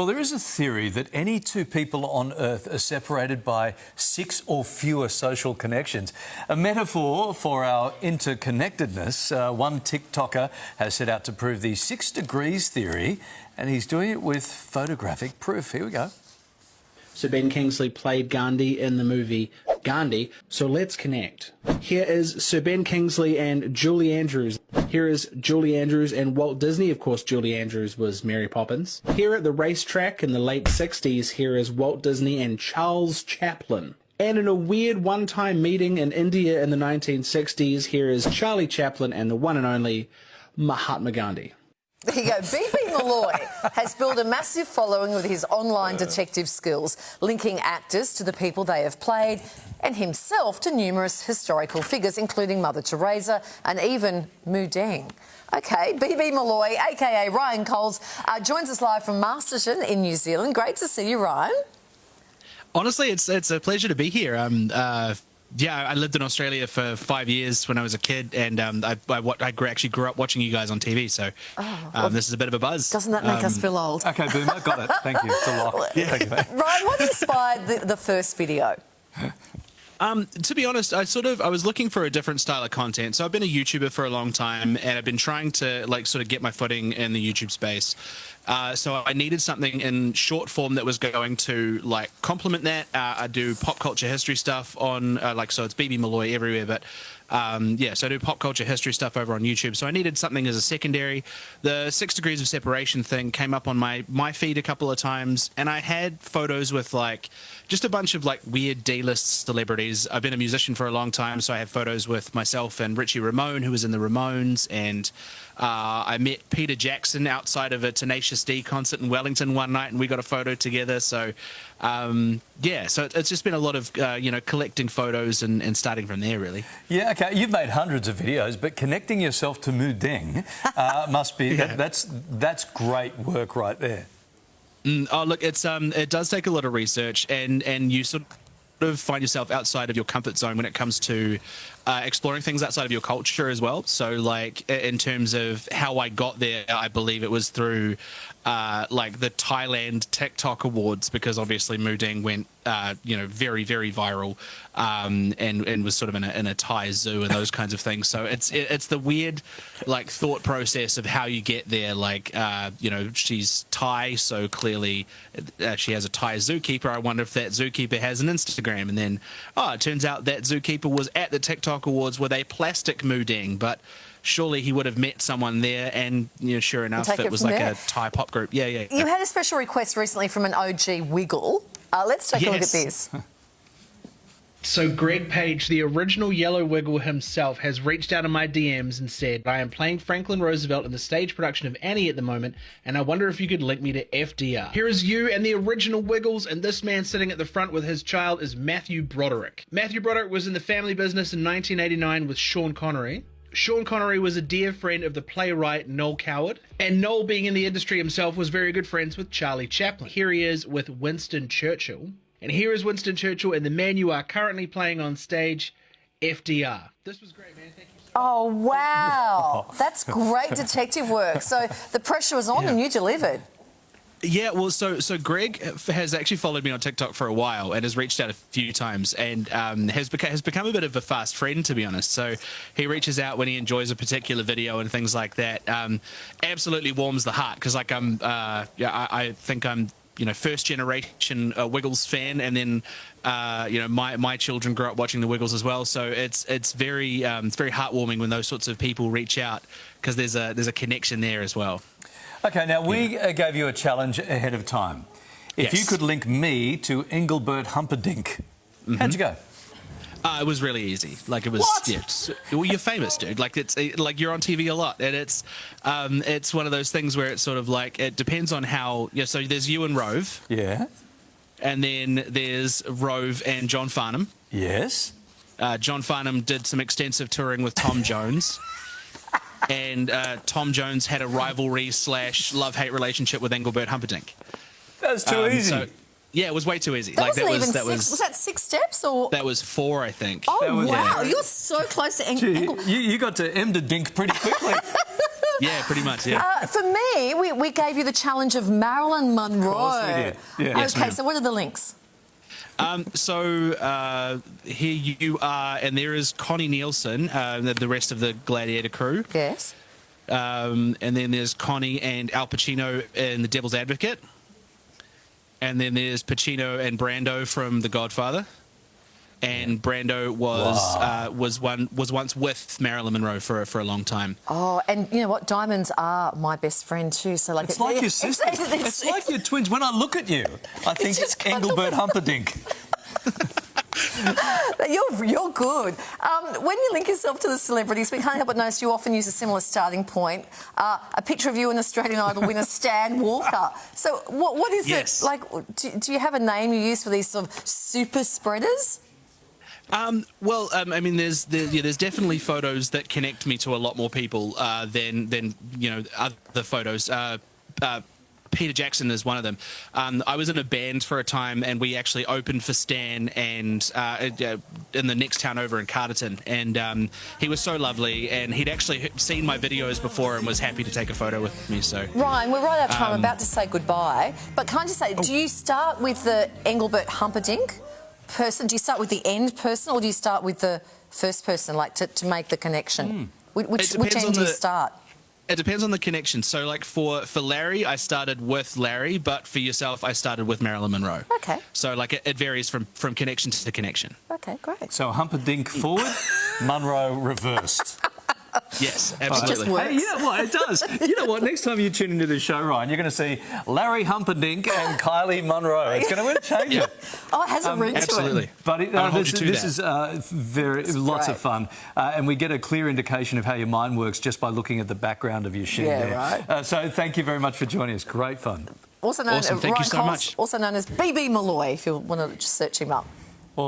Well, there is a theory that any two people on Earth are separated by 6 or fewer social connections. A metaphor for our interconnectedness. One TikToker has set out to prove the 6 degrees theory, and he's doing it with photographic proof. Here we go. Sir Ben Kingsley played Gandhi in the movie Gandhi, so let's connect. Here is Sir Ben Kingsley and Julie Andrews. Here is Julie Andrews and Walt Disney. Of course, Julie Andrews was Mary Poppins. Here at the racetrack in the late 60s, here is Walt Disney and Charles Chaplin. And in a weird one-time meeting in India in the 1960s, here is Charlie Chaplin and the one and only Mahatma Gandhi. There you go. BB Malloy has built a massive following with his online detective skills, linking actors to the people they have played and himself to numerous historical figures, including Mother Teresa and even Mu Deng. OK, BB Malloy, a.k.a. Ryan Coles, joins us live from Masterton in New Zealand. Great to see you, Ryan. Honestly, it's a pleasure to be here. Yeah, I lived in Australia for 5 years when I was a kid, and I actually grew up watching you guys on TV, so this is a bit of a buzz. Doesn't that make us feel old? OK, Boomer, got it. Thank you. It's a lock. Yeah. Thank you, mate. Ryan, what inspired the first video? To be honest, I was looking for a different style of content. So I've been a YouTuber for a long time, and I've been trying to sort of get my footing in the YouTube space. So I needed something in short form that was going to complement that. I do pop culture history stuff on so it's BB Malloy everywhere, but yeah, so I do pop culture history stuff over on YouTube. So I needed something as a secondary. The 6 degrees of separation thing came up on my feed a couple of times, and I had photos with just a bunch of weird D-list celebrities. I've been a musician for a long time, so I have photos with myself and Richie Ramone, who was in the Ramones, and I met Peter Jackson outside of a Tenacious D concert in Wellington one night, and we got a photo together. So yeah, so it's just been a lot of collecting photos and starting from there, really. Yeah, OK, you've made hundreds of videos, but connecting yourself to Mu Deng must be that's great work right there. Oh, look, it does take a lot of research, and you sort of find yourself outside of your comfort zone when it comes to exploring things outside of your culture as well. So, in terms of how I got there, I believe it was through the Thailand TikTok Awards, because obviously Mu Deng went very, very viral, and was sort of in a Thai zoo and those kinds of things. So it's the weird thought process of how you get there. She's Thai, so clearly she has a Thai zookeeper. I wonder if that zookeeper has an Instagram, and then it turns out that zookeeper was at the TikTok Awards with a plastic Mu Deng, but surely he would have met someone there, and sure enough, it was a Thai pop group. Yeah. You had a special request recently from an OG Wiggle. Let's take a look at this. So Greg Page, the original Yellow Wiggle himself, has reached out in my DMs and said, I am playing Franklin Roosevelt in the stage production of Annie at the moment, and I wonder if you could link me to FDR. Here is you and the original Wiggles, and this man sitting at the front with his child is Matthew Broderick. Matthew Broderick was in The Family Business in 1989 with Sean Connery. Sean Connery was a dear friend of the playwright Noel Coward, and Noel, being in the industry himself, was very good friends with Charlie Chaplin. Here he is with Winston Churchill. And here is Winston Churchill and the man you are currently playing on stage, FDR. This was great, man. Thank you so much. Oh, wow. That's great detective work. So the pressure was on and you delivered. Yeah, well, so Greg has actually followed me on TikTok for a while and has reached out a few times, and has become a bit of a fast friend, to be honest. So he reaches out when he enjoys a particular video and things like that. Absolutely warms the heart, because I think I'm first generation Wiggles fan, and then my children grew up watching the Wiggles as well. So it's very heartwarming when those sorts of people reach out, because there's a connection there as well. OK, now we gave you a challenge ahead of time. If you could link me to Engelbert Humperdinck, how'd you go? It was really easy. It was. What? Yeah, well, you're famous, dude. It's you're on TV a lot, and it's one of those things where it's sort of it depends on how. Yeah. So there's you and Rove. Yeah. And then there's Rove and John Farnham. Yes. John Farnham did some extensive touring with Tom Jones. And Tom Jones had a rivalry / love-hate relationship with Engelbert Humperdinck. That's too easy. So, yeah, it was way too easy. Was that 6 steps or? That was 4, I think. Oh, wow. You're so close to Engelbert. You got to M to Dink pretty quickly. Yeah, pretty much, yeah. For me, we gave you the challenge of Marilyn Monroe. Of course we did. Yeah. Yes, Okay, ma'am. so what are the links? Here you are, and there is Connie Nielsen, the rest of the Gladiator crew. Yes. And then there's Connie and Al Pacino in The Devil's Advocate. And then there's Pacino and Brando from The Godfather. And Brando was once with Marilyn Monroe for a long time. Oh, and you know what? Diamonds are my best friend too. So like It's like your sister. It's like your twins. When I look at you, I think just kind of- Engelbert Humperdinck. You're good. When you link yourself to the celebrities, we can't help but notice you often use a similar starting point. A picture of you and Australian Idol winner Stan Walker. So what is Yes. it like? Do you have a name you use for these sort of super spreaders? I mean, there's definitely photos that connect me to a lot more people than other photos. Peter Jackson is one of them. I was in a band for a time, and we actually opened for Stan and in the next town over in Carterton. And he was so lovely, and he'd actually seen my videos before and was happy to take a photo with me. So Ryan, we're right out of time. I'm about to say goodbye, but can I just say, do you start with the Engelbert Humperdinck person? Do you start with the end person, or do you start with the first person, like to make the connection? Which end do you start? It depends on the connection. So, like for Larry, I started with Larry, but for yourself, I started with Marilyn Monroe. Okay. So, like it varies from connection to connection. Okay, great. So Humperdinck forward, Monroe reversed. Yes, Just absolutely. works. Hey, you know what? It does. You know what? Next time you tune into the show, Ryan, you're going to see Larry Humperdinck and Kylie Monroe. It's going to change it. Oh, it has a ring to Absolutely. it. But this is lots great. of fun, and we get a clear indication of how your mind works just by looking at the background of your shed Yeah, there. right. So thank you very much for joining us. Great fun. Also known Awesome. as Thank you Ryan so Coles, much. also known as BB Malloy, if you want to just search him up.